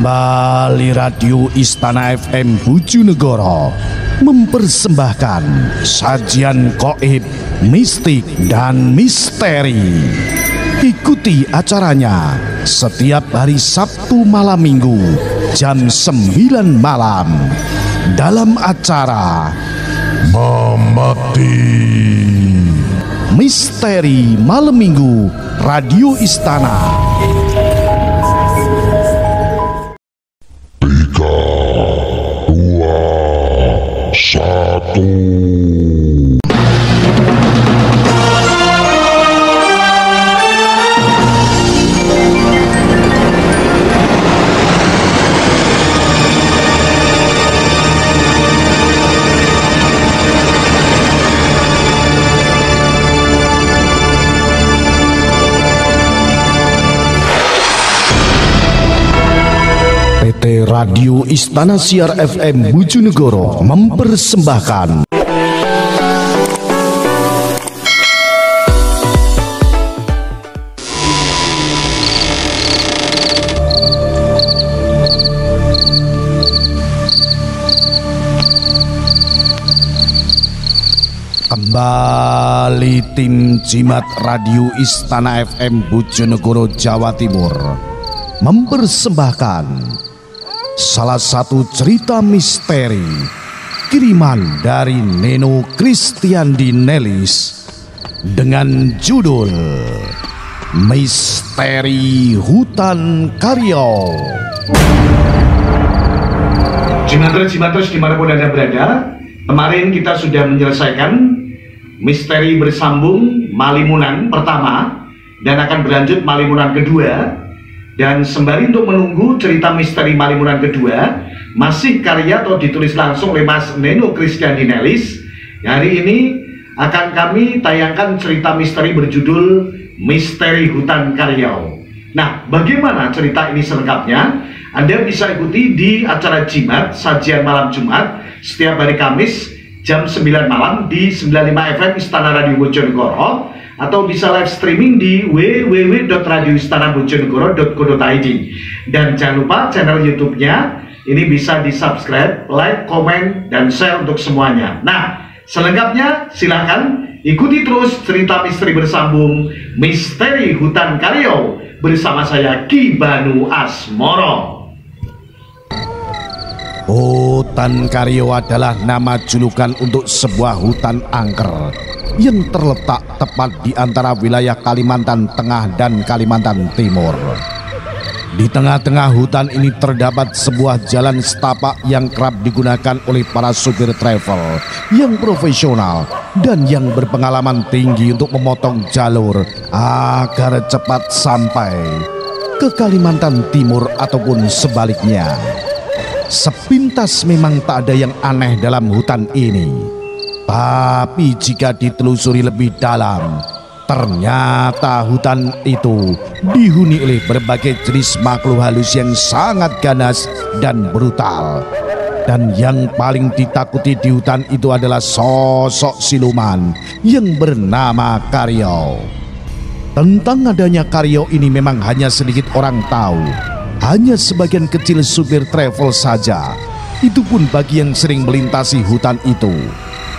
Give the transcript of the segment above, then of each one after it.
Kembali Radio Istana FM Bojonegoro mempersembahkan sajian gaib, mistik dan misteri. Ikuti acaranya setiap hari Sabtu malam Minggu jam 9 malam dalam acara Memati Misteri Malam Minggu Radio Istana. 3, 2, 1. PT Radio Istana Siar FM Bojonegoro mempersembahkan kembali tim Jimat Radio Istana FM Bojonegoro Jawa Timur mempersembahkan salah satu cerita misteri kiriman dari Neno Kristiandi Nelis dengan judul Misteri Hutan Karyau. Jimatres dimanapun Anda berada, kemarin kita sudah menyelesaikan misteri bersambung Malimunan pertama dan akan berlanjut Malimunan kedua. Dan sembari untuk menunggu cerita misteri Malimunan kedua, masih karya atau ditulis langsung oleh Mas Neno Kristiandi Nelis, hari ini akan kami tayangkan cerita misteri berjudul Misteri Hutan Karyau. Nah, bagaimana cerita ini selengkapnya? Anda bisa ikuti di acara Jimat Sajian Malam Jumat setiap hari Kamis jam 9 malam di 95 FM Istana Radio Bojonegoro, atau bisa live streaming di www.radioistanabojonegoro.co.id. Dan jangan lupa channel YouTube-nya ini bisa di subscribe, like, komen, dan share untuk semuanya. Nah, selengkapnya silahkan ikuti terus cerita misteri bersambung Misteri Hutan Karyau bersama saya Ki Banu Asmoro. Hutan Karyau adalah nama julukan untuk sebuah hutan angker yang terletak tepat di antara wilayah Kalimantan Tengah dan Kalimantan Timur. Di tengah-tengah hutan ini terdapat sebuah jalan setapak yang kerap digunakan oleh para supir travel yang profesional dan yang berpengalaman tinggi untuk memotong jalur agar cepat sampai ke Kalimantan Timur ataupun sebaliknya. Sepintas memang tak ada yang aneh dalam hutan ini. Tapi jika ditelusuri lebih dalam, ternyata hutan itu dihuni oleh berbagai jenis makhluk halus yang sangat ganas dan brutal. Dan yang paling ditakuti di hutan itu adalah sosok siluman yang bernama Karyau. Tentang adanya Karyau ini memang hanya sedikit orang tahu. Hanya sebagian kecil supir travel saja. Itu pun bagi yang sering melintasi hutan itu.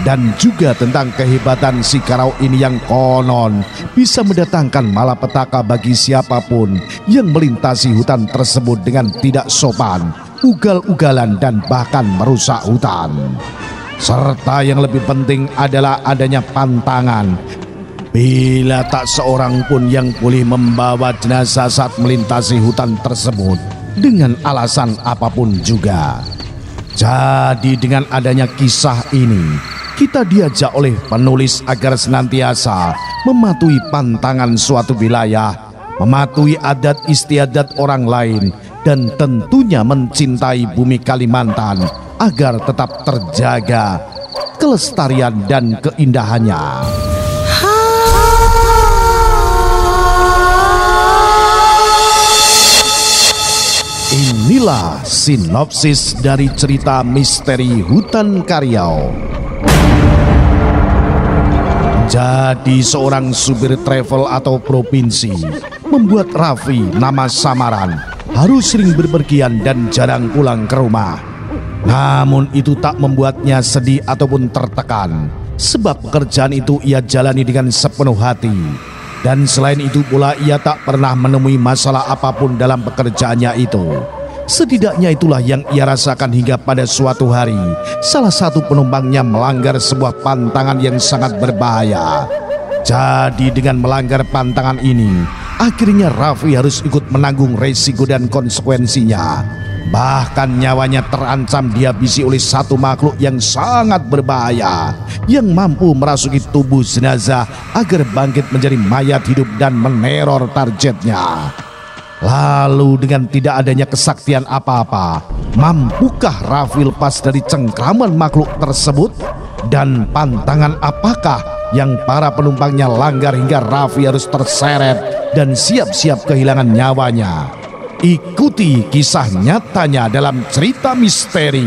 Dan juga tentang kehebatan si Karyau ini yang konon bisa mendatangkan malapetaka bagi siapapun yang melintasi hutan tersebut dengan tidak sopan, ugal-ugalan dan bahkan merusak hutan. Serta yang lebih penting adalah adanya pantangan. Bila tak seorang pun yang boleh membawa jenazah saat melintasi hutan tersebut dengan alasan apapun juga. Jadi dengan adanya kisah ini, kita diajak oleh penulis agar senantiasa mematuhi pantangan suatu wilayah, mematuhi adat istiadat orang lain, dan tentunya mencintai bumi Kalimantan agar tetap terjaga kelestarian dan keindahannya. Inilah sinopsis dari cerita misteri Hutan Karyau. Jadi seorang supir travel atau provinsi membuat Raffi nama samaran harus sering berpergian dan jarang pulang ke rumah. Namun itu tak membuatnya sedih ataupun tertekan, sebab pekerjaan itu ia jalani dengan sepenuh hati. Dan selain itu pula ia tak pernah menemui masalah apapun dalam pekerjaannya itu. Setidaknya itulah yang ia rasakan hingga pada suatu hari salah satu penumpangnya melanggar sebuah pantangan yang sangat berbahaya. Jadi dengan melanggar pantangan ini, akhirnya Raffi harus ikut menanggung resiko dan konsekuensinya. Bahkan nyawanya terancam dihabisi oleh satu makhluk yang sangat berbahaya, yang mampu merasuki tubuh jenazah agar bangkit menjadi mayat hidup dan meneror targetnya. Lalu dengan tidak adanya kesaktian apa-apa, mampukah Raffi lepas dari cengkraman makhluk tersebut? Dan pantangan apakah yang para penumpangnya langgar hingga Raffi harus terseret dan siap-siap kehilangan nyawanya? Ikuti kisah nyatanya dalam cerita misteri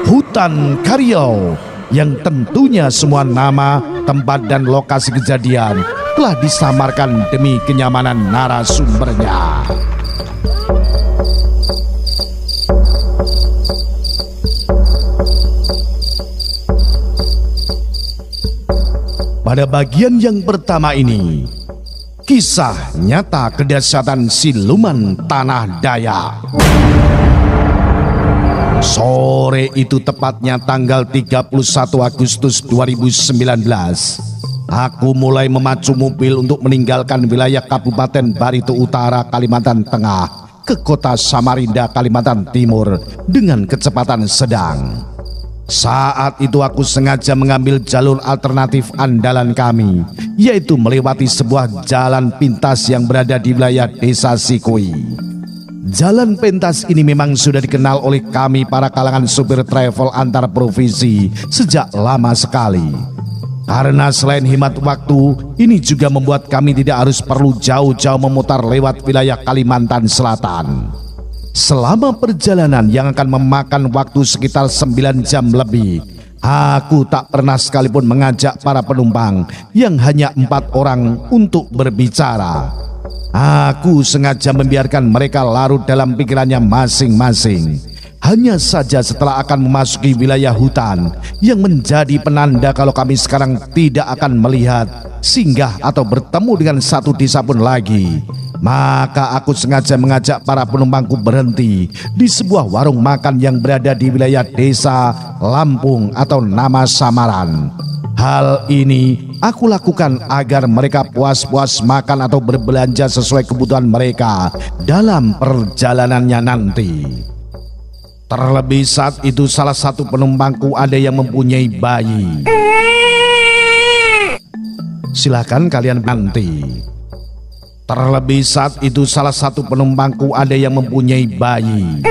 Hutan Kariau, yang tentunya semua nama, tempat, dan lokasi kejadian telah disamarkan demi kenyamanan narasumbernya. Pada bagian yang pertama ini, kisah nyata kedahsyatan siluman tanah Dayak. Sore itu, tepatnya tanggal 31 Agustus 2019, aku mulai memacu mobil untuk meninggalkan wilayah Kabupaten Barito Utara, Kalimantan Tengah ke kota Samarinda, Kalimantan Timur dengan kecepatan sedang. Saat itu aku sengaja mengambil jalur alternatif andalan kami, yaitu melewati sebuah jalan pintas yang berada di wilayah Desa Sikui. Jalan pintas ini memang sudah dikenal oleh kami para kalangan supir travel antar provinsi sejak lama sekali. Karena selain hemat waktu, ini juga membuat kami tidak harus perlu jauh-jauh memutar lewat wilayah Kalimantan Selatan. Selama perjalanan yang akan memakan waktu sekitar 9 jam lebih, aku tak pernah sekalipun mengajak para penumpang yang hanya 4 orang untuk berbicara. Aku sengaja membiarkan mereka larut dalam pikirannya masing-masing. Hanya saja setelah akan memasuki wilayah hutan yang menjadi penanda kalau kami sekarang tidak akan melihat, singgah atau bertemu dengan satu desa pun lagi, maka aku sengaja mengajak para penumpangku berhenti di sebuah warung makan yang berada di wilayah Desa Lampung atau nama samaran. Hal ini aku lakukan agar mereka puas-puas makan atau berbelanja sesuai kebutuhan mereka dalam perjalanannya nanti. Terlebih saat itu salah satu penumpangku ada yang mempunyai bayi. Silakan kalian nanti. Terlebih saat itu salah satu penumpangku ada yang mempunyai bayi.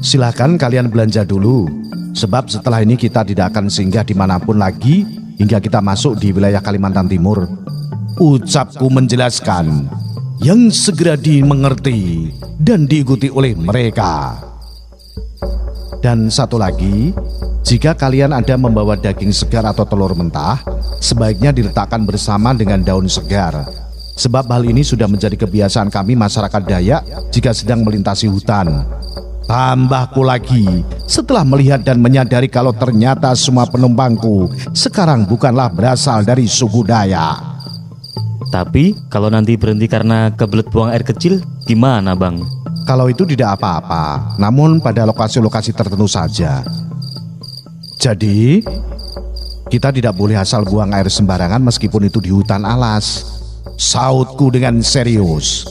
Silakan kalian belanja dulu, sebab setelah ini kita tidak akan singgah dimanapun lagi hingga kita masuk di wilayah Kalimantan Timur. Ucapku menjelaskan, yang segera dimengerti dan diikuti oleh mereka. Dan satu lagi, jika kalian ada membawa daging segar atau telur mentah, sebaiknya diletakkan bersama dengan daun segar. Sebab hal ini sudah menjadi kebiasaan kami masyarakat Dayak jika sedang melintasi hutan. Tambahku lagi, setelah melihat dan menyadari kalau ternyata semua penumpangku sekarang bukanlah berasal dari suku Dayak. Tapi kalau nanti berhenti karena kebelet buang air kecil, gimana bang? Kalau itu tidak apa-apa, namun pada lokasi-lokasi tertentu saja. Jadi, kita tidak boleh asal buang air sembarangan meskipun itu di hutan alas. Sautku dengan serius.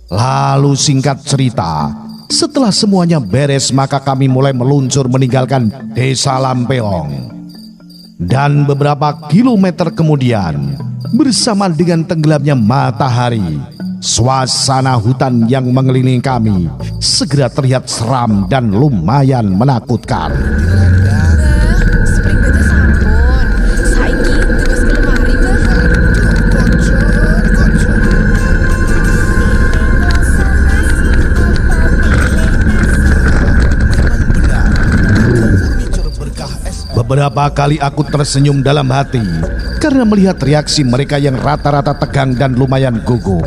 Lalu singkat cerita, setelah semuanya beres maka kami mulai meluncur meninggalkan Desa Lampeong. Dan beberapa kilometer kemudian, bersama dengan tenggelamnya matahari, suasana hutan yang mengelilingi kami segera terlihat seram dan lumayan menakutkan. Beberapa kali aku tersenyum dalam hati karena melihat reaksi mereka yang rata-rata tegang dan lumayan gugup.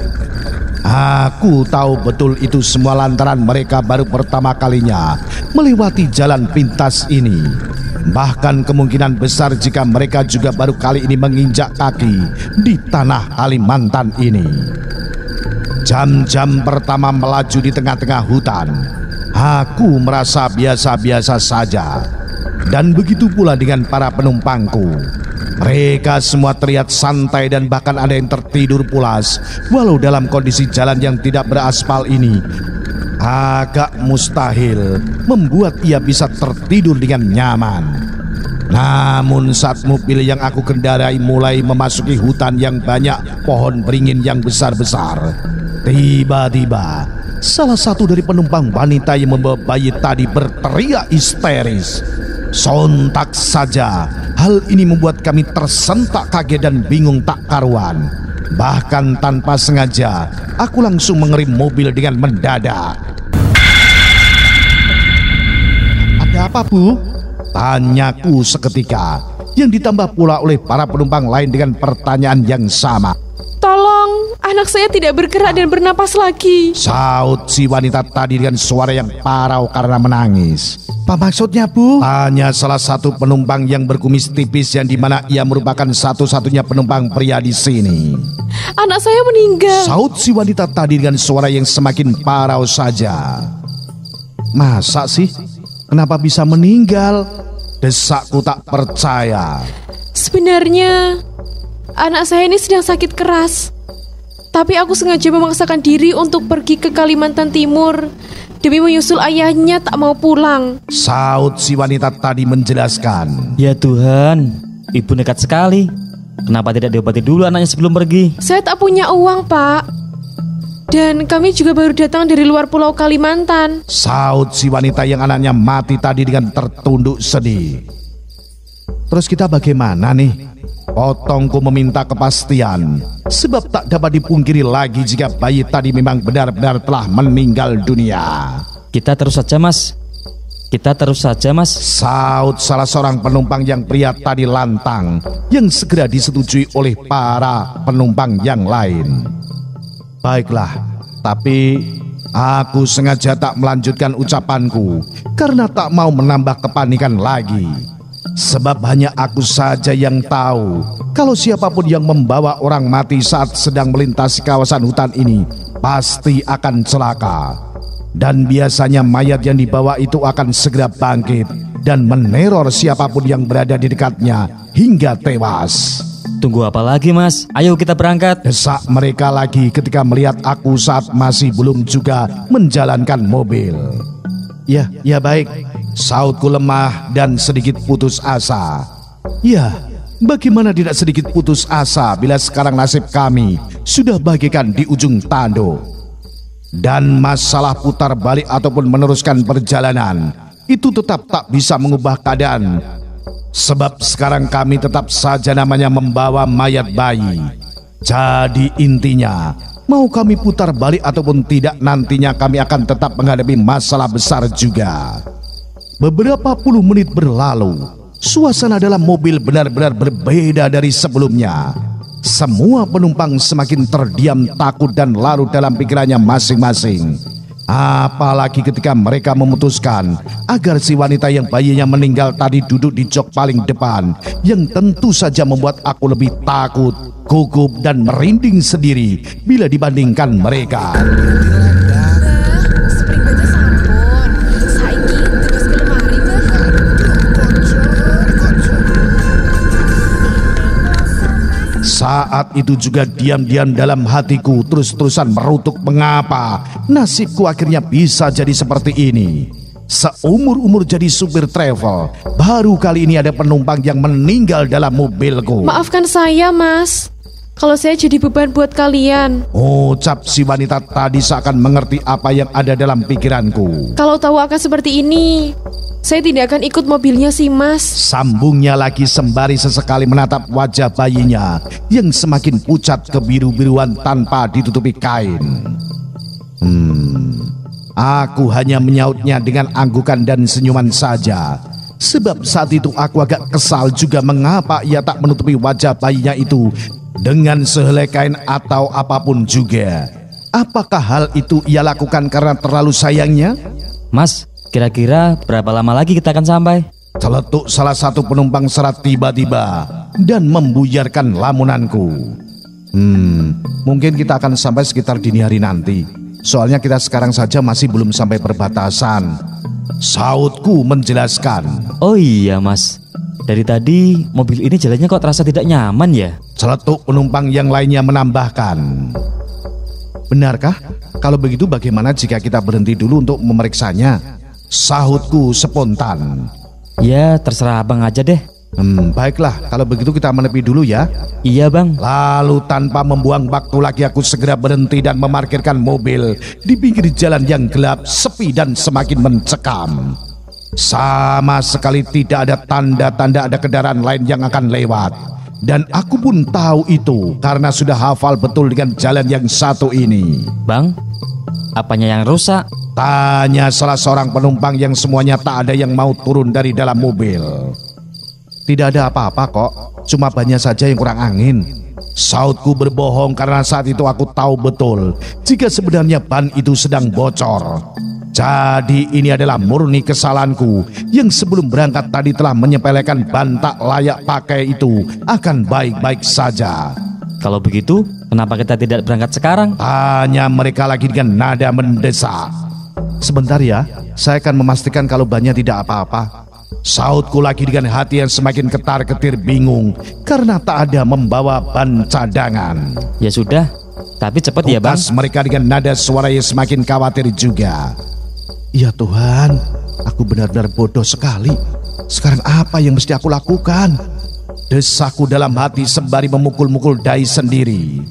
Aku tahu betul itu semua lantaran mereka baru pertama kalinya melewati jalan pintas ini. Bahkan kemungkinan besar jika mereka juga baru kali ini menginjak kaki di tanah Kalimantan ini. Jam-jam pertama melaju di tengah-tengah hutan, aku merasa biasa-biasa saja. Dan begitu pula dengan para penumpangku. Mereka semua terlihat santai dan bahkan ada yang tertidur pulas, walau dalam kondisi jalan yang tidak beraspal ini agak mustahil membuat ia bisa tertidur dengan nyaman. Namun saat mobil yang aku kendarai mulai memasuki hutan yang banyak pohon beringin yang besar-besar, tiba-tiba salah satu dari penumpang wanita yang membawa bayi tadi berteriak histeris. Sontak saja hal ini membuat kami tersentak kaget dan bingung tak karuan. Bahkan tanpa sengaja aku langsung mengerem mobil dengan mendadak. "Ada apa, Bu?" tanyaku seketika, yang ditambah pula oleh para penumpang lain dengan pertanyaan yang sama. "Tolong, anak saya tidak bergerak dan bernapas lagi," saut si wanita tadi dengan suara yang parau karena menangis. "Apa maksudnya, Bu?" tanya salah satu penumpang yang berkumis tipis yang dimana ia merupakan satu-satunya penumpang pria di sini. "Anak saya meninggal," saut si wanita tadi dengan suara yang semakin parau saja. "Masa sih? Kenapa bisa meninggal?" desakku tak percaya. "Sebenarnya anak saya ini sedang sakit keras. Tapi aku sengaja memaksakan diri untuk pergi ke Kalimantan Timur demi menyusul ayahnya tak mau pulang," saut si wanita tadi menjelaskan. Ya Tuhan, ibu nekat sekali. Kenapa tidak diobati dulu anaknya sebelum pergi? "Saya tak punya uang, Pak. Dan kami juga baru datang dari luar pulau Kalimantan," saut si wanita yang anaknya mati tadi dengan tertunduk sedih. "Terus kita bagaimana nih?" potongku meminta kepastian, sebab tak dapat dipungkiri lagi jika bayi tadi memang benar-benar telah meninggal dunia. Kita terus saja, Mas. Kita terus saja, Mas. Saut salah seorang penumpang yang pria tadi lantang, yang segera disetujui oleh para penumpang yang lain. Baiklah, tapi aku sengaja tak melanjutkan ucapanku karena tak mau menambah kepanikan lagi. Sebab hanya aku saja yang tahu kalau siapapun yang membawa orang mati saat sedang melintasi kawasan hutan ini pasti akan celaka. Dan biasanya mayat yang dibawa itu akan segera bangkit dan meneror siapapun yang berada di dekatnya hingga tewas. Tunggu apa lagi, Mas? Ayo kita berangkat, desak mereka lagi ketika melihat aku saat masih belum juga menjalankan mobil. Ya baik, sautku lemah dan sedikit putus asa. Ya, bagaimana tidak sedikit putus asa bila sekarang nasib kami sudah bagaikan di ujung tanduk. Dan masalah putar balik ataupun meneruskan perjalanan itu tetap tak bisa mengubah keadaan. Sebab sekarang kami tetap saja namanya membawa mayat bayi. Jadi intinya, mau kami putar balik ataupun tidak, nantinya kami akan tetap menghadapi masalah besar juga. Beberapa puluh menit berlalu, suasana dalam mobil benar-benar berbeda dari sebelumnya. Semua penumpang semakin terdiam, takut dan larut dalam pikirannya masing-masing. Apalagi ketika mereka memutuskan agar si wanita yang bayinya meninggal tadi duduk di jok paling depan, yang tentu saja membuat aku lebih takut, gugup dan merinding sendiri bila dibandingkan mereka. Saat itu juga diam-diam dalam hatiku terus-terusan merutuk mengapa nasibku akhirnya bisa jadi seperti ini. Seumur-umur jadi supir travel, baru kali ini ada penumpang yang meninggal dalam mobilku. "Maafkan saya, Mas, kalau saya jadi beban buat kalian," ucap si wanita tadi seakan mengerti apa yang ada dalam pikiranku. "Kalau tahu akan seperti ini, saya tidak akan ikut mobilnya sih, Mas," sambungnya lagi sembari sesekali menatap wajah bayinya yang semakin pucat kebiru-biruan tanpa ditutupi kain. Aku hanya menyautnya dengan anggukan dan senyuman saja. Sebab saat itu aku agak kesal juga mengapa ia tak menutupi wajah bayinya itu dengan sehelai kain atau apapun juga. Apakah hal itu ia lakukan karena terlalu sayangnya? Mas, kira-kira berapa lama lagi kita akan sampai? Celetuk salah satu penumpang serat tiba-tiba dan membuyarkan lamunanku. Mungkin kita akan sampai sekitar dini hari nanti. Soalnya kita sekarang saja masih belum sampai perbatasan, sautku menjelaskan. Oh iya Mas, dari tadi mobil ini jalannya kok terasa tidak nyaman ya? Celetuk penumpang yang lainnya menambahkan. Benarkah? Kalau begitu bagaimana jika kita berhenti dulu untuk memeriksanya? Sahutku spontan. Ya terserah abang aja deh. Baiklah, kalau begitu kita menepi dulu ya. Iya bang. Lalu tanpa membuang waktu lagi aku segera berhenti dan memarkirkan mobil di pinggir jalan yang gelap, sepi dan semakin mencekam. Sama sekali tidak ada tanda-tanda ada kendaraan lain yang akan lewat. Dan aku pun tahu itu karena sudah hafal betul dengan jalan yang satu ini. Bang, apanya yang rusak? Tanya salah seorang penumpang yang semuanya tak ada yang mau turun dari dalam mobil. Tidak ada apa-apa kok, cuma bannya saja yang kurang angin. Sautku berbohong karena saat itu aku tahu betul jika sebenarnya ban itu sedang bocor. Jadi ini adalah murni kesalahanku yang sebelum berangkat tadi telah menyepelekan ban tak layak pakai itu akan baik-baik saja. Kalau begitu, kenapa kita tidak berangkat sekarang? Tanya mereka lagi dengan nada mendesak. Sebentar ya, saya akan memastikan kalau bannya tidak apa-apa. Sautku lagi dengan hati yang semakin ketar-ketir bingung karena tak ada membawa ban cadangan. Ya sudah, tapi cepat ya bang. Tukas mereka dengan nada suara yang semakin khawatir juga. Ya Tuhan, aku benar-benar bodoh sekali. Sekarang apa yang mesti aku lakukan? Desaku dalam hati sembari memukul-mukul dahi sendiri.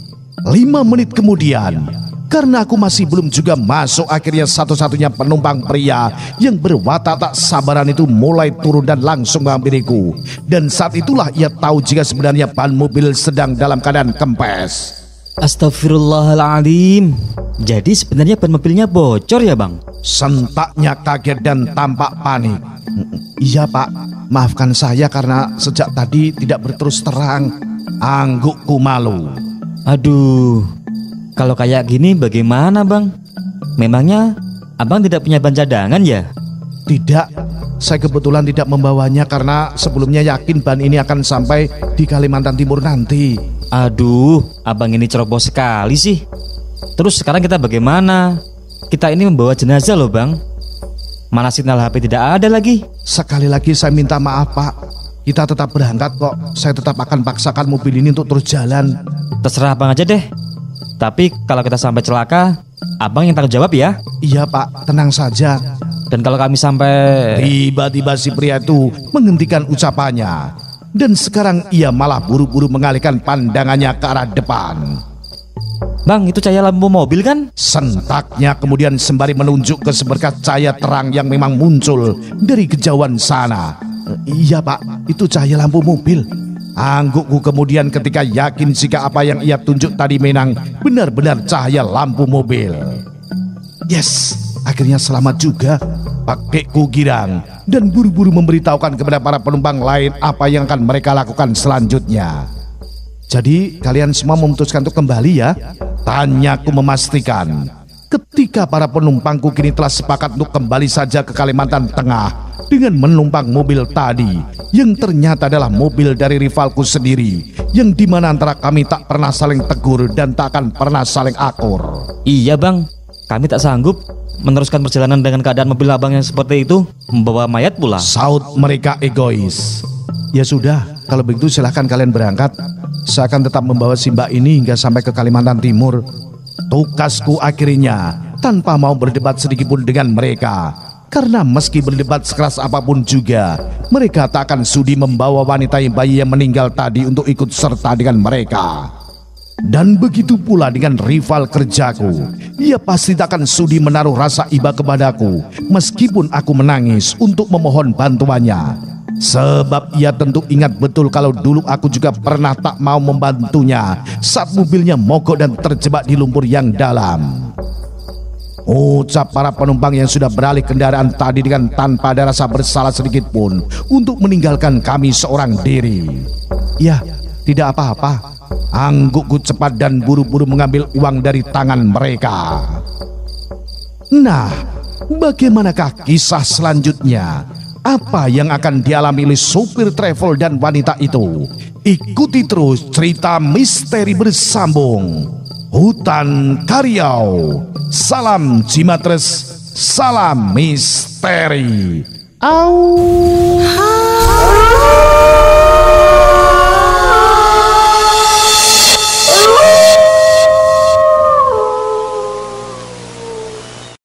5 menit kemudian, karena aku masih belum juga masuk, akhirnya satu-satunya penumpang pria yang berwatak tak sabaran itu mulai turun dan langsung menghampiriku. Dan saat itulah ia tahu jika sebenarnya ban mobil sedang dalam keadaan kempes. Astagfirullahaladzim. Jadi sebenarnya ban mobilnya bocor ya bang? Sentaknya kaget dan tampak panik. Iya pak, maafkan saya karena sejak tadi tidak berterus terang. Anggukku malu. Aduh, kalau kayak gini bagaimana bang? Memangnya abang tidak punya ban cadangan ya? Tidak, saya kebetulan tidak membawanya karena sebelumnya yakin ban ini akan sampai di Kalimantan Timur nanti. Aduh, abang ini ceroboh sekali sih. Terus sekarang kita bagaimana? Kita ini membawa jenazah loh bang. Mana sinyal HP tidak ada lagi. Sekali lagi saya minta maaf pak. Kita tetap berangkat kok. Saya tetap akan paksakan mobil ini untuk terus jalan. Terserah abang aja deh. Tapi kalau kita sampai celaka, abang yang tanggung jawab ya. Iya pak, tenang saja. Dan kalau kami sampai... Tiba-tiba si pria itu menghentikan ucapannya. Dan sekarang ia malah buru-buru mengalihkan pandangannya ke arah depan. Bang, itu cahaya lampu mobil kan? Sentaknya kemudian sembari menunjuk ke seberkas cahaya terang yang memang muncul dari kejauhan sana. Iya pak, itu cahaya lampu mobil. Anggukku kemudian ketika yakin jika apa yang ia tunjuk tadi memang benar-benar cahaya lampu mobil. Yes, akhirnya selamat juga. Pakaiku girang dan buru-buru memberitahukan kepada para penumpang lain apa yang akan mereka lakukan selanjutnya. Jadi kalian semua memutuskan untuk kembali ya? Tanyaku memastikan. Ketika para penumpangku kini telah sepakat untuk kembali saja ke Kalimantan Tengah dengan menumpang mobil tadi yang ternyata adalah mobil dari rivalku sendiri, yang dimana antara kami tak pernah saling tegur dan tak akan pernah saling akur. Iya bang, kami tak sanggup meneruskan perjalanan dengan keadaan mobil abang yang seperti itu, membawa mayat pula. Saut mereka egois. Ya sudah, kalau begitu silahkan kalian berangkat. Saya akan tetap membawa si mbak ini hingga sampai ke Kalimantan Timur. Tugasku akhirnya tanpa mau berdebat sedikitpun dengan mereka. Karena meski berdebat sekeras apapun juga, mereka tak akan sudi membawa wanita yang bayi yang meninggal tadi untuk ikut serta dengan mereka. Dan begitu pula dengan rival kerjaku. Ia pasti tak akan sudi menaruh rasa iba kepadaku meskipun aku menangis untuk memohon bantuannya. Sebab ia tentu ingat betul kalau dulu aku juga pernah tak mau membantunya saat mobilnya mogok dan terjebak di lumpur yang dalam. Ucap para penumpang yang sudah beralih kendaraan tadi dengan tanpa ada rasa bersalah sedikit pun untuk meninggalkan kami seorang diri. Ya, tidak apa-apa. Anggukku cepat dan buru-buru mengambil uang dari tangan mereka. Nah, bagaimanakah kisah selanjutnya? Apa yang akan dialami oleh supir travel dan wanita itu? Ikuti terus cerita misteri bersambung Hutan Kariau. Salam Cimatres, salam misteri. Au.